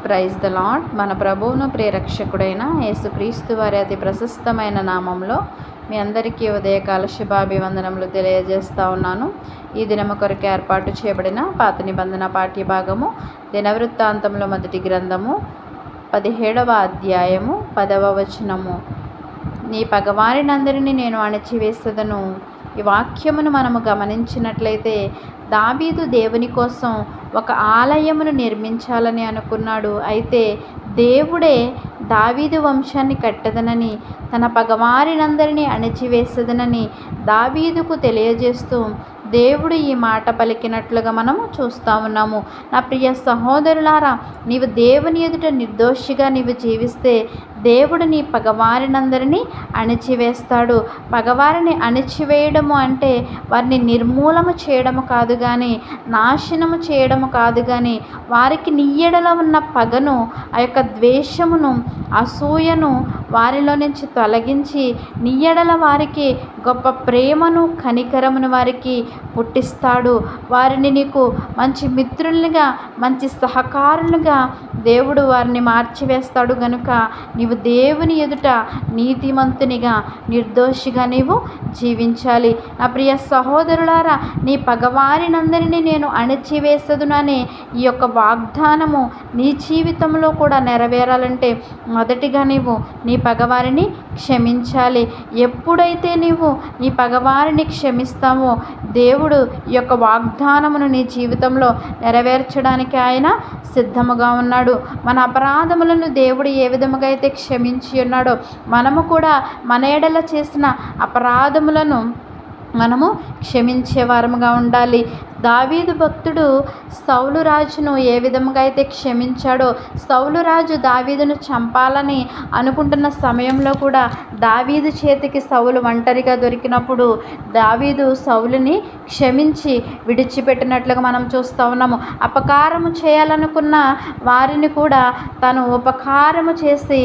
Praise the lord. మన ప్రభువును ప్రియరక్షకుడైన యేసుక్రీస్తు వారి అతి ప్రశస్తమైన నామంలో మీ అందరికీ ఉదయకాల శుభాభివందనములు తెలియజేస్తూ ఉన్నాను. ఈ దినము కొరకు ఏర్పాటు చేయబడిన పాత నిబంధన పాఠ్యభాగము దినవృత్తాంతంలో మొదటి గ్రంథము 17వ అధ్యాయము 10వ వచనము. నీ పగవారినందరినీ నేను అణచివేసెదను. ఈ వాక్యమును మనము గమనించినట్లయితే దావీదు దేవుని కోసం ఒక ఆలయమును నిర్మించాలని అనుకున్నాడు. అయితే దేవుడే దావీదు వంశాన్ని కట్టదనని, తన పగవారినందరినీ అణచివేసదనని దావీదుకు తెలియజేస్తూ దేవుడు ఈ మాట పలికినట్లుగా మనము చూస్తూ ఉన్నాము. నా ప్రియ సహోదరులారా, నీవు దేవుని ఎదుట నిర్దోషిగా నీవు జీవిస్తే దేవుడు నీ పగవారినందరినీ అణచివేస్తాడు. పగవారిని అణచివేయడము అంటే వారిని నిర్మూలము చేయడము కాదు కానీ, నాశనము చేయడము కాదు కానీ, వారికి నీ ఎడల ఉన్న పగను, ఆ యొక్క ద్వేషమును, అసూయను వారిలో నుంచి తొలగించి నీ ఎడల వారికి గొప్ప ప్రేమను, కనికరమును వారికి పుట్టిస్తాడు. వారిని నీకు మంచి మిత్రులుగా, మంచి సహకారులుగా దేవుడు వారిని మార్చివేస్తాడు. గనుక నీవు దేవుని ఎదుట నీతిమంతునిగా, నిర్దోషిగా నీవు జీవించాలి. నా ప్రియ సహోదరులారా, నీ పగవారినందరినీ నేను అణచివేసదుననే ఈ యొక్క వాగ్దానము నీ జీవితంలో కూడా నెరవేరాలంటే మొదటిగా నీవు నీ పగవారిని క్షమించాలి. ఎప్పుడైతే నీవు నీ పగవారిని క్షమిస్తావో దేవుడు ఈ యొక్క వాగ్దానమును నీ జీవితంలో నెరవేర్చడానికి ఆయన సిద్ధముగా ఉన్నాడు. మన అపరాధములను దేవుడు ఏ విధముగా అయితే క్షమించి ఉన్నాడో మనము కూడా మన ఎడల చేసిన అపరాధములను మనము క్షమించే వారముగా ఉండాలి. దావీదు భక్తుడు సౌలు రాజును ఏ విధముగా అయితే క్షమించాడో, సౌలు రాజు దావీదును చంపాలని అనుకుంటున్న సమయంలో కూడా దావీదు చేతికి సౌలు ఒంటరిగా దొరికినప్పుడు దావీదు సౌలుని క్షమించి విడిచిపెట్టినట్లుగా మనం చూస్తూ ఉన్నాము. అపకారము చేయాలనుకున్న వారిని కూడా తను ఉపకారము చేసి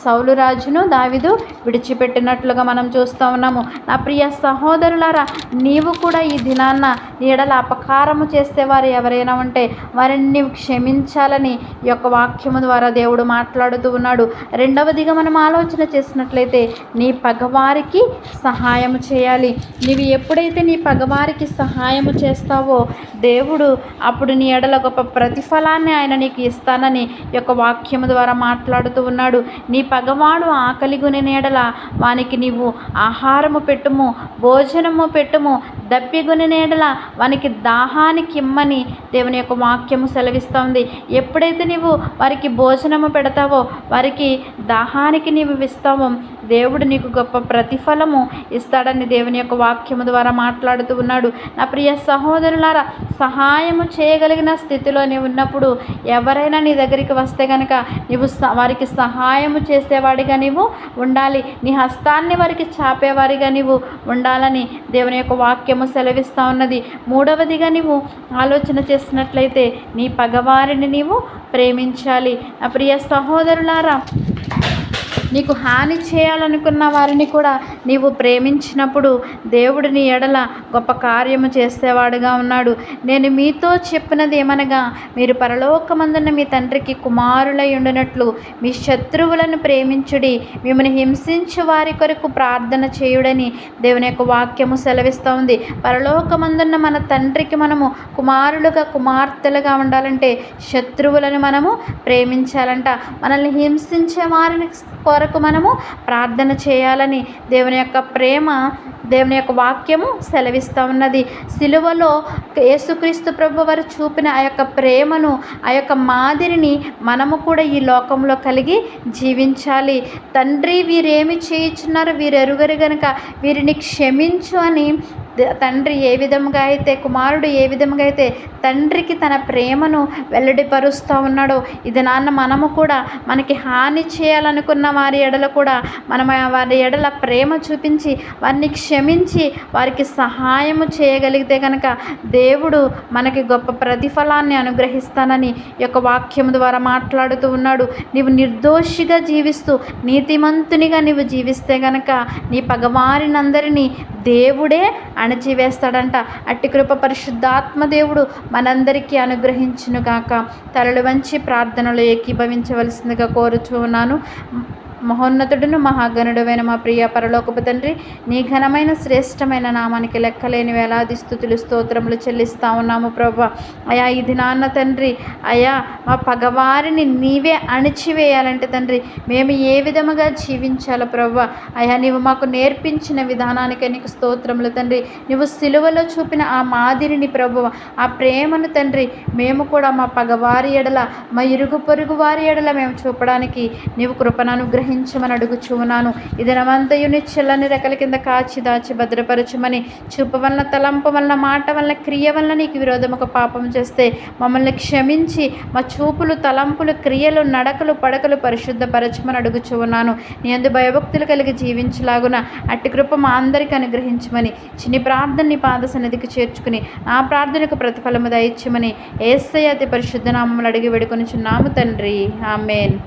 సౌలు రాజును దావీదు విడిచిపెట్టినట్లుగా మనం చూస్తూ ఉన్నాము. నా ప్రియ సహోదరులారా, నీవు కూడా ఈ దినాన్న నీ ఎడల అపకారము చేసేవారు ఎవరైనా ఉంటే వారిని నీవు క్షమించాలని ఈ యొక్క వాక్యము ద్వారా దేవుడు మాట్లాడుతూ ఉన్నాడు. రెండవదిగా మనం ఆలోచన చేసినట్లయితే నీ పగవారికి సహాయము చేయాలి. నీవు ఎప్పుడైతే నీ పగవారికి సహాయము చేస్తావో దేవుడు అప్పుడు నీ ఎడల గొప్ప ప్రతిఫలాన్ని ఆయన నీకు ఇస్తానని ఈ యొక్క వాక్యము ద్వారా మాట్లాడుతూ ఉన్నాడు. నీ పగవాడు ఆకలిగొని ఎడల వానికి నీవు ఆహారము పెట్టుము, భోజనము పెట్టుము. దప్పిగొని ఎడల వానికి దాహానికి ఇమ్మని దేవుని యొక్క వాక్యము సెలవిస్తుంది. ఎప్పుడైతే నీవు వారికి భోజనము పెడతావో, వారికి దాహానికి నీవు ఇస్తావో దేవుడు నీకు గొప్ప ప్రతిఫలము ఇస్తాడని దేవుని యొక్క వాక్యము ద్వారా మాట్లాడుతూ ఉన్నాడు. నా ప్రియ సహోదరులారా, సహాయము చేయగలిగిన స్థితిలో నీవు ఉన్నప్పుడు ఎవరైనా నీ దగ్గరికి వస్తే కనుక నీవు వారికి సహాయము చేసేవాడిగా నీవు ఉండాలి. నీ హస్తాన్ని వారికి చాపేవారిగా నీవు ఉండాలని దేవుని యొక్క వాక్యము సెలవిస్తూ ఉన్నది. మూడవదిగా నీవు ఆలోచన చేసినట్లయితే నీ పగవారిని నీవు ప్రేమించాలి. నా ప్రియ సహోదరులారా, నీకు హాని చేయాలనుకున్న వారిని కూడా నీవు ప్రేమించినప్పుడు దేవుడు నీ ఎడల గొప్ప కార్యము చేసేవాడుగా ఉన్నాడు. నేను మీతో చెప్పినది ఏమనగా, మీరు పరలోకమందున్న మీ తండ్రికి కుమారులై ఉండినట్లు మీ శత్రువులను ప్రేమించుడి, మిమ్మల్ని హింసించు వారి కొరకు ప్రార్థన చేయుడని దేవుని యొక్క వాక్యము సెలవిస్తూ ఉంది. పరలోకమందున్న మన తండ్రికి మనము కుమారులుగా, కుమార్తెలుగా ఉండాలంటే శత్రువులను మనము ప్రేమించాలంట. మనల్ని హింసించే వారిని కొరకు మనము ప్రార్థన చేయాలని దేవుని యొక్క ప్రేమ, దేవుని యొక్క వాక్యము సెలవిస్తూ ఉన్నది. సిలువలో యేసుక్రీస్తు ప్రభు వారు చూపిన ఆ యొక్క ప్రేమను, ఆ యొక్క మాదిరిని మనము కూడా ఈ లోకంలో కలిగి జీవించాలి. తండ్రి వీరేమి చేయుచున్నారో వీరు ఎరుగరు గనుక వీరిని క్షమించు అని తండ్రి ఏ విధముగా అయితే, కుమారుడు ఏ విధముగా అయితే తండ్రికి తన ప్రేమను వెల్లడిపరుస్తూ ఉన్నాడో, ఇది మనము కూడా మనకి హాని చేయాలనుకున్న వారి ఎడల కూడా మనం వారి ఎడల ప్రేమ చూపించి వారిని క్షమించి వారికి సహాయము చేయగలిగితే కనుక దేవుడు మనకి గొప్ప ప్రతిఫలాన్ని అనుగ్రహిస్తానని ఈ యొక్క వాక్యం ద్వారా మాట్లాడుతూ ఉన్నాడు. నీవు నిర్దోషిగా జీవిస్తూ నీతిమంతునిగా నీవు జీవిస్తే గనక నీ పగవారినందరినీ దేవుడే అణచివేస్తాడంట. అట్టి కృప పరిశుద్ధాత్మ దేవుడు మనందరికీ అనుగ్రహించునుగాక. తలలు వంచి ప్రార్థనలో ఏకీభవించవలసిందిగా కోరుచూ ఉన్నాను. మహోన్నతుడును మహాగణుడువైన మా ప్రియ పరలోకపు తండ్రి, నీ ఘనమైన శ్రేష్టమైన నామానికి లెక్కలేని వేలాది స్తుతులు స్తోత్రములు చెల్లిస్తూ ఉన్నాము ప్రభా. అయా ఈ దినాన్న తండ్రి, అయా మా పగవారిని నీవే అణిచివేయాలంటే తండ్రి మేము ఏ విధముగా జీవించాలో ప్రభా. అయా నీవు మాకు నేర్పించిన విధానానికే నీకు స్తోత్రములు తండ్రి. నువ్వు సిలువలో చూపిన ఆ మాదిరిని ప్రభువ, ఆ ప్రేమను తండ్రి మేము కూడా మా పగవారి ఎడల, మా ఇరుగు పొరుగు వారి ఎడల మేము చూపడానికి నీవు కృపను అనుగ్రహించమని అడుగుచున్నాను. ఈ దినమంతయు నీ చల్లని రెక్కల కింద కాచి దాచి భద్రపరచమని, చూపు వలన, తలంపు వలన, మాట వలన, క్రియ వలన నీకు విరోధముగా పాపం చేస్తే మమ్మల్ని క్షమించి మా చూపులు, తలంపులు, క్రియలు, నడకలు, పడకలు పరిశుద్ధపరచమని అడుగుచున్నాను. నీ యందు భయభక్తులు కలిగి జీవించలాగున అట్టి కృప మా అందరికీ అనుగ్రహించమని చిన్ని ప్రార్థన నీ పాద సన్నిధికి చేర్చుకుని నా ప్రార్థనకు ప్రతిఫలము దయచేయమని యేసయ్య అతి పరిశుద్ధ నామములో అడిగి వేడుకొనుచున్నాము తండ్రి. ఆమేన్.